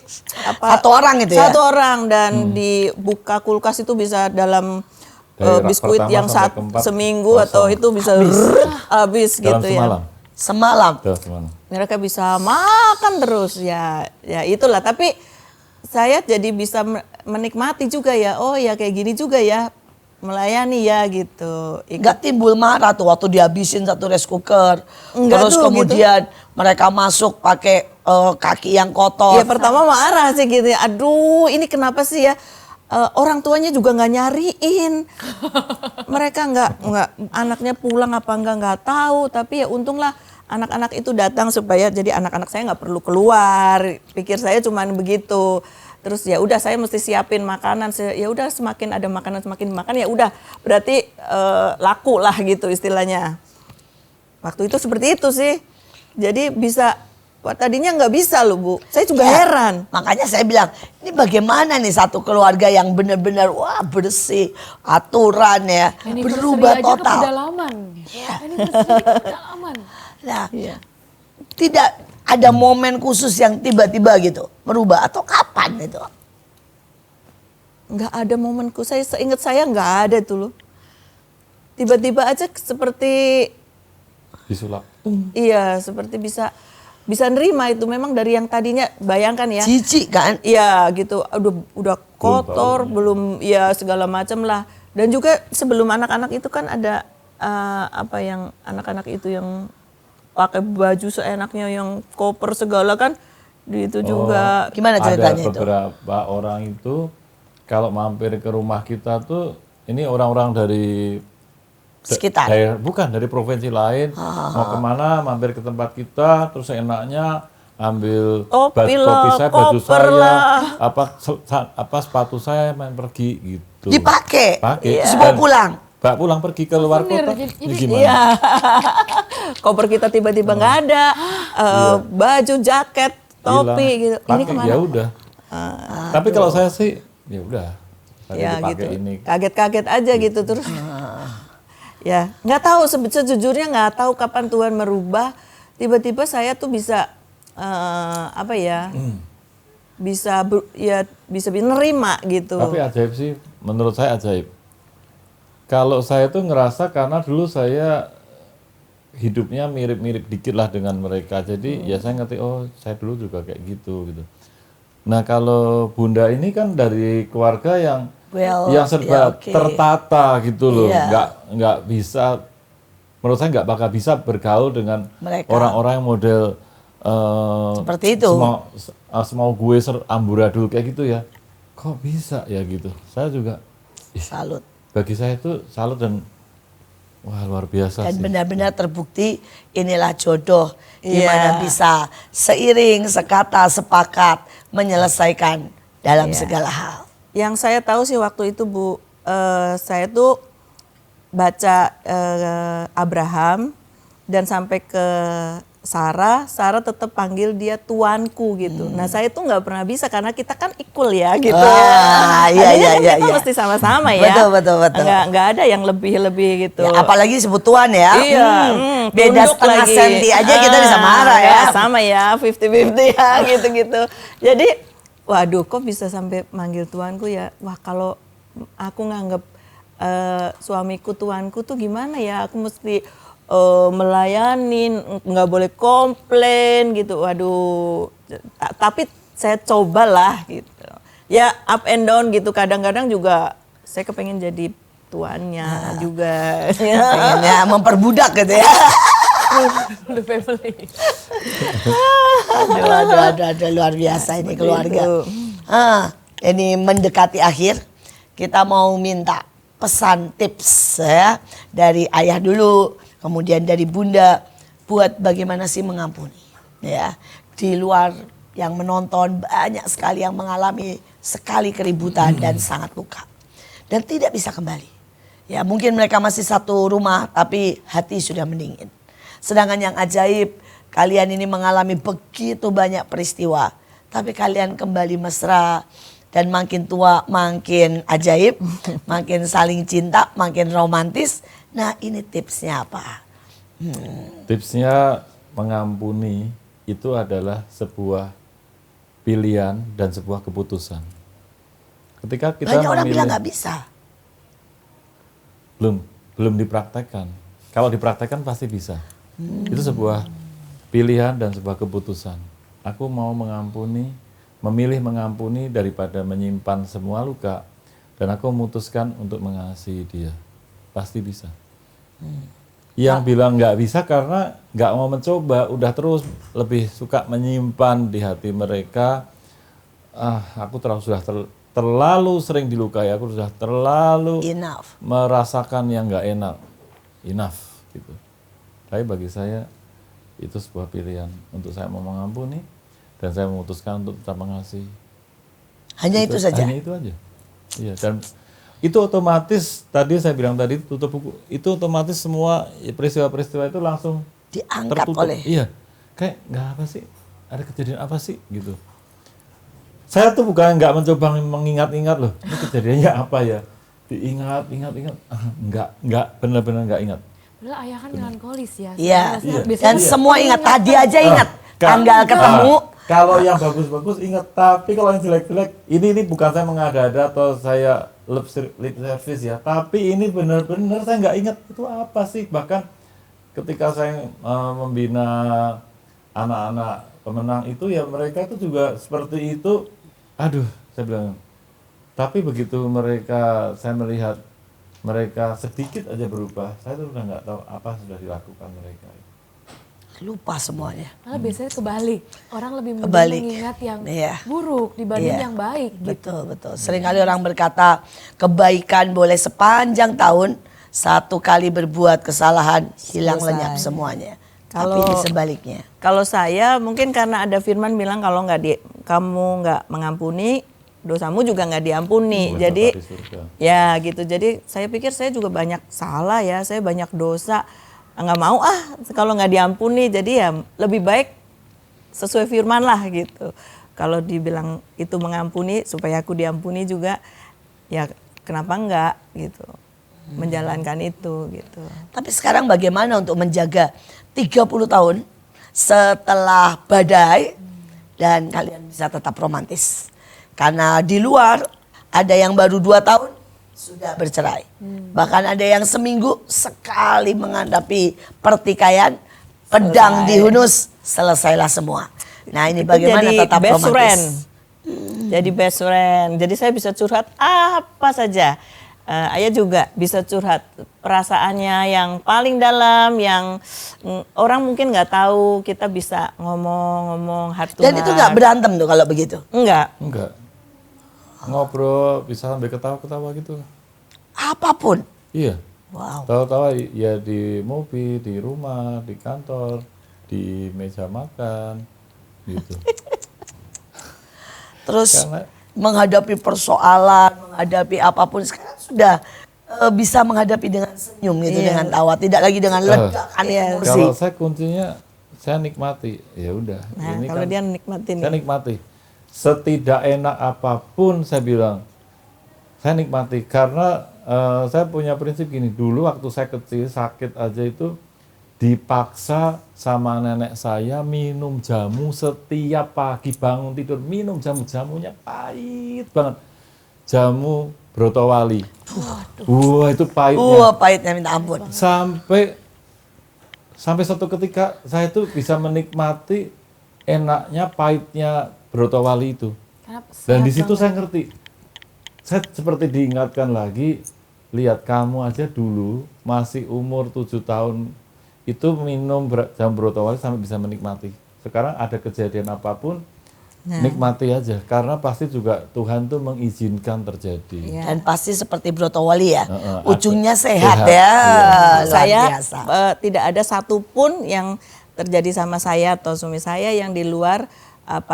apa? Satu orang itu ya? Satu orang dan dibuka kulkas itu bisa dalam Dari rak biskuit pertama yang sampai keempat, seminggu kosong. atau itu bisa habis Dalam gitu semalam. ya. Semalam. Dalam semalam. Mereka bisa makan terus ya itulah. Tapi saya jadi bisa menikmati juga ya, oh ya kayak gini juga ya melayani ya gitu. Enggak timbul marah tuh waktu dihabisin satu rice cooker. Enggak Terus tuh, kemudian mereka masuk pakai kaki yang kotor. Ya pertama marah sih gitu, aduh ini kenapa sih ya, orang tuanya juga nggak nyariin. Mereka nggak anaknya pulang apa nggak tahu, tapi ya untunglah anak-anak itu datang supaya jadi anak-anak saya nggak perlu keluar. Pikir saya cuman begitu. Terus ya udah saya mesti siapin makanan. Ya udah semakin ada makanan semakin makan ya udah berarti laku lah gitu istilahnya. Waktu itu seperti itu sih. Jadi bisa tadinya nggak bisa loh Bu. Saya juga Ya, heran. Makanya saya bilang, ini bagaimana nih satu keluarga yang benar-benar wah bersih, aturan ya, berubah Anniversary aja ke total. pedalaman. Anniversary ke pedalaman. Nah, tidak ada momen khusus yang tiba-tiba gitu merubah atau kapan itu? Nggak ada momenku, saya seingat saya nggak ada tuh loh. Tiba-tiba aja seperti Disulap. iya seperti bisa nerima itu memang dari yang tadinya bayangkan ya. Jijik kan? Iya gitu, udah kotor, belum ya segala macam lah. Dan juga sebelum anak-anak itu kan ada apa yang anak-anak itu yang pakai baju seenaknya yang koper segala kan, itu juga. Gimana ceritanya Ada itu? beberapa orang itu kalau mampir ke rumah kita tuh ini orang-orang dari Sekitar. bukan dari provinsi lain mau kemana mampir ke tempat kita terus enaknya ambil Topi topi lah, saya, baju koper saya, lah. apa sepatu saya main pergi gitu. Dipakai? Pakai. Terus bawa pulang? Bawa pulang pergi ke luar Souvenir, kota. jadi- Ini gimana? Iya. Koper kita tiba-tiba nggak ada, baju, jaket, topi Hilang. gitu. Ini Pakai, kemana? ya udah. Tapi kalau saya sih ya udah. Tadi Ya dipakai gitu, ini. kaget-kaget aja gitu terus. Ya nggak tahu sejujurnya nggak tahu kapan Tuhan merubah. Tiba-tiba saya tuh bisa apa ya? Bisa bisa nerima gitu. Tapi ajaib sih, menurut saya ajaib. Kalau saya tuh ngerasa karena dulu saya hidupnya mirip-mirip dikit lah dengan mereka. Jadi ya saya ngerti, oh saya dulu juga kayak gitu. Nah kalau Bunda ini kan dari keluarga yang serba oke. tertata gitu loh. Iya. Nggak bisa, menurut saya nggak bakal bisa bergaul dengan Mereka. orang-orang yang model Seperti itu. semau gue amburadul kayak gitu ya. Kok bisa ya gitu. Saya juga Salut. bagi saya itu salut dan wah luar biasa Dan sih. benar-benar terbukti inilah jodoh. Iya. Gimana bisa seiring, sekata, sepakat menyelesaikan dalam segala hal. Yang saya tahu sih waktu itu Bu, saya tuh baca Abraham dan sampai ke Sarah tetap panggil dia tuanku gitu. Nah saya tuh nggak pernah bisa karena kita kan equal ya gitu. Iya, Adanya kan kita mesti sama-sama ya. Betul. Nggak ada yang lebih gitu. Ya, apalagi sebut tuan ya. Iya, Beda tunduk setengah lagi. senti aja kita bisa marah ya. Sama ya, 50-50 ya gitu-gitu. Jadi, waduh kok bisa sampai manggil tuanku ya. Wah kalau aku nganggep suamiku tuanku tuh gimana ya. Aku mesti melayanin, nggak boleh komplain gitu. Waduh, tapi saya cobalah gitu. Ya up and down gitu. Kadang-kadang juga saya kepengen jadi tuannya juga. Pengennya memperbudak gitu ya. The family. Aduh, luar biasa ini keluarga. itu. Ini mendekati akhir, kita mau minta pesan tips ya dari ayah dulu, kemudian dari bunda buat bagaimana sih mengampuni ya. Di luar yang menonton banyak sekali yang mengalami sekali keributan dan sangat luka dan tidak bisa kembali. Ya mungkin mereka masih satu rumah tapi hati sudah mendingin. Sedangkan yang ajaib, kalian ini mengalami begitu banyak peristiwa. Tapi kalian kembali mesra dan makin tua makin ajaib, makin saling cinta, makin romantis. Nah ini tipsnya apa? Tipsnya mengampuni itu adalah sebuah pilihan dan sebuah keputusan. Ketika kita Banyak orang bilang memilih, nggak bisa. belum dipraktekkan. Kalau dipraktekkan pasti bisa. Itu sebuah pilihan dan sebuah keputusan. Aku mau mengampuni, memilih mengampuni daripada menyimpan semua luka, dan aku memutuskan untuk mengasihi dia. Pasti bisa. Yang bilang nggak bisa karena nggak mau mencoba, udah terus lebih suka menyimpan di hati mereka. Aku terlalu sering dilukai, aku sudah terlalu Enough. merasakan yang nggak enak, enough gitu. Tapi bagi saya itu sebuah pilihan untuk saya mau mengampuni dan saya memutuskan untuk tetap mengasihi. Hanya itu saja. Hanya itu aja. Iya, dan itu otomatis tadi saya bilang tadi tutup buku, itu otomatis semua peristiwa-peristiwa itu langsung Diangkat tertutup. oleh. Iya, kayak nggak apa sih, ada kejadian apa sih gitu. Saya tuh bukan nggak mencoba mengingat-ingat loh, ini kejadiannya apa ya, diingat, nggak benar-benar nggak ingat. Padahal ayah kan melankolis ya. Iya. Biasanya Dan semua ingat, tadi aja ingat. Ka- Tanggal ketemu. Kalau yang bagus-bagus ingat, tapi kalau yang jelek-jelek, ini bukan saya mengada-ada atau saya lip service ya, tapi ini benar-benar saya nggak ingat itu apa sih. Bahkan ketika saya membina anak-anak pemenang itu ya mereka itu juga seperti itu. Aduh, saya bilang. Tapi begitu saya melihat mereka sedikit aja berubah, saya tuh udah nggak tahu apa sudah dilakukan mereka. Lupa semuanya. Malah biasanya kebalik. Orang lebih mudah Kebalik. mengingat yang Iya. buruk dibanding Iya. yang baik. Betul. Seringkali orang berkata kebaikan boleh sepanjang tahun, satu kali berbuat kesalahan hilang Selesai. lenyap semuanya. Kalau- Tapi di sebaliknya. Kalau saya mungkin karena ada firman bilang kalau kamu nggak mengampuni, dosamu juga nggak diampuni. Bukan Jadi tetap di surga. ya gitu. Jadi saya pikir saya juga banyak salah ya, saya banyak dosa. Nggak mau kalau nggak diampuni. Jadi ya lebih baik sesuai firman lah gitu. Kalau dibilang itu mengampuni supaya aku diampuni juga, ya kenapa enggak gitu. Menjalankan itu gitu. Tapi sekarang bagaimana untuk menjaga 30 tahun setelah badai dan kalian bisa tetap romantis? Karena di luar ada yang baru 2 tahun sudah bercerai. Bahkan ada yang seminggu sekali menghadapi pertikaian, pedang Selesai. dihunus, selesailah semua. Nah ini Itu bagaimana jadi tetap best romantis? friend. Jadi best friend. Jadi saya bisa curhat apa saja. Ayah juga bisa curhat perasaannya yang paling dalam, yang orang mungkin nggak tahu. Kita bisa ngomong heart to Dan itu nggak berantem tuh kalau begitu? Enggak. Ngobrol bisa sampai ketawa-ketawa gitu. Apapun. Iya. Wow. Tahu-tahu ya di mobil, di rumah, di kantor, di meja makan, gitu. Terus Karena menghadapi persoalan, menghadapi apapun sekarang sudah bisa menghadapi dengan senyum gitu, dengan tawa, tidak lagi dengan ledakan emosi. Kalau saya kuncinya saya nikmati, ya udah. Nah, Ini kalau kan dia nikmatin saya nikmati. Setidak enak apapun saya bilang, saya nikmati karena saya punya prinsip gini. Dulu waktu saya kecil sakit aja itu dipaksa sama nenek saya minum jamu setiap pagi bangun tidur, minum jamunya pahit banget. Jamu Brotowali. Wah, itu pahitnya. Pahitnya minta ampun. Sampai satu ketika saya tuh bisa menikmati enaknya pahitnya Brotowali itu. Dan di situ saya ngerti. Saya seperti diingatkan lagi, lihat kamu aja dulu masih umur 7 tahun itu minum jamu Brotowali sampai bisa menikmati. Sekarang ada kejadian apapun, nikmati aja karena pasti juga Tuhan tuh mengizinkan terjadi. Dan pasti seperti Brotowali ya, ujungnya Sehat, sehat ya. Luar saya biasa. tidak ada satupun yang terjadi sama saya atau suami saya yang di luar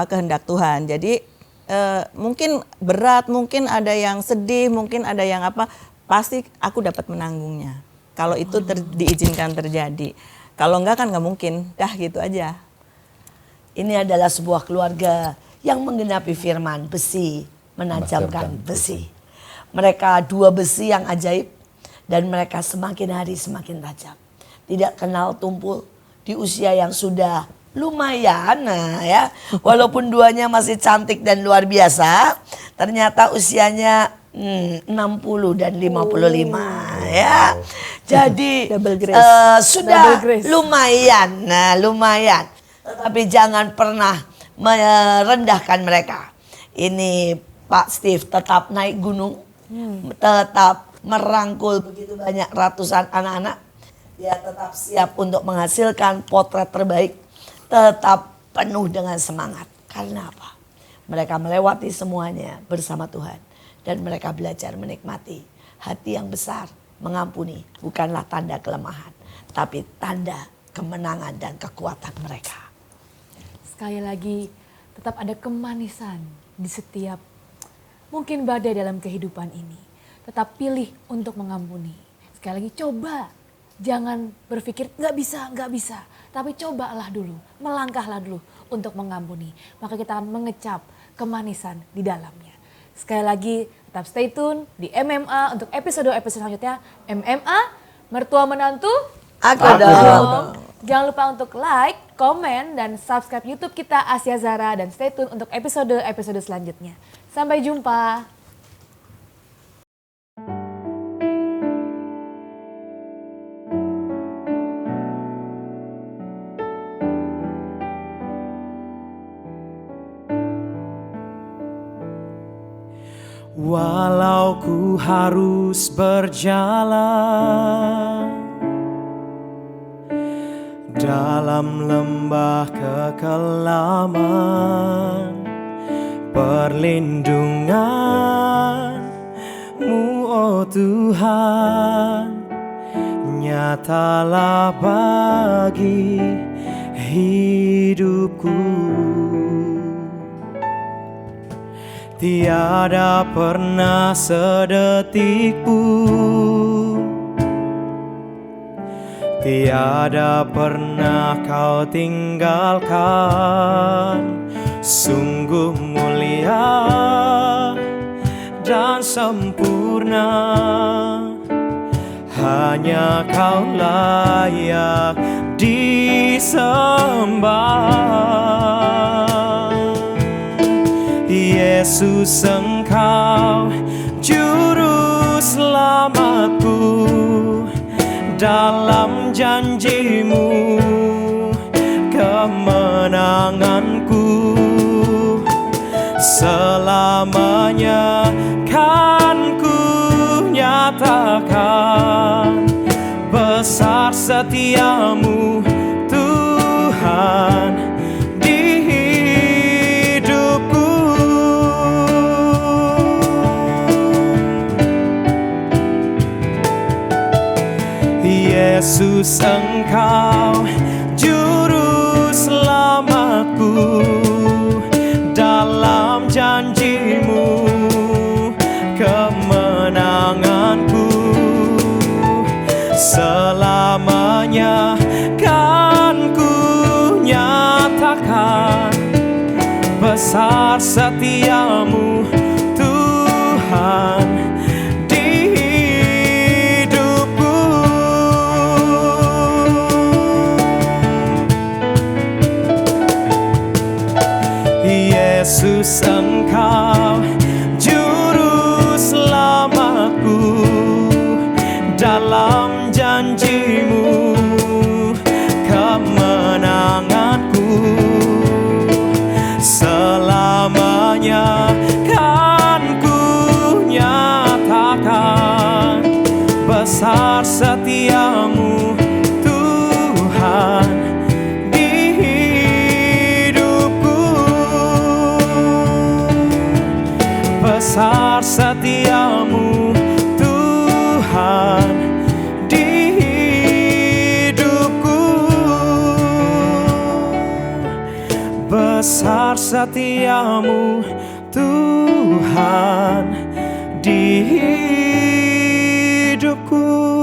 kehendak Tuhan. Jadi mungkin berat, mungkin ada yang sedih, mungkin ada yang apa, pasti aku dapat menanggungnya. Kalau itu diizinkan terjadi. Kalau enggak kan nggak mungkin, dah gitu aja. Ini adalah sebuah keluarga yang menggenapi firman, besi menajamkan besi. Mereka dua besi yang ajaib dan mereka semakin hari semakin tajam. Tidak kenal tumpul di usia yang sudah lumayan ya. Walaupun duanya masih cantik dan luar biasa, ternyata usianya 60 dan 55 ya. Jadi Double grace. sudah Double grace. lumayan. Nah, lumayan. Tetapi jangan pernah merendahkan mereka. Ini Pak Steve tetap naik gunung, tetap merangkul begitu banyak ratusan anak-anak. Dia tetap siap untuk menghasilkan potret terbaik, tetap penuh dengan semangat. Karena apa? Mereka melewati semuanya bersama Tuhan. Dan mereka belajar menikmati. Hati yang besar, mengampuni, bukanlah tanda kelemahan, tapi tanda kemenangan dan kekuatan mereka. Sekali lagi, tetap ada kemanisan di setiap mungkin badai dalam kehidupan ini. Tetap pilih untuk mengampuni. Sekali lagi coba, jangan berpikir nggak bisa. Tapi cobalah dulu, melangkahlah dulu untuk mengampuni. Maka kita akan mengecap kemanisan di dalamnya. Sekali lagi, tetap stay tune di MMA untuk episode-episode selanjutnya. MMA, mertua menantu, Aku Aku dong. dong. Jangan lupa untuk like, komen, dan subscribe YouTube kita Asia Zara. Dan stay tune untuk episode-episode selanjutnya. Sampai jumpa. Walau ku harus berjalan dalam lembah kekelaman, perlindungan-Mu, oh Tuhan, nyatalah bagi hidupku. Tiada pernah sedetik pun, tiada pernah Kau tinggalkan. Sungguh mulia dan sempurna, hanya Kau layak disembah. Yesus, Engkau juru selamatku, dalam janji-Mu kemenanganku. Selamanya kan ku nyatakan besar setia-Mu Tuhan di hidupku. Yesus, Engkau juru selamatku, dalam janji-Mu setiamu Tuhan di hidupku. Besar setiamu Tuhan di hidupku.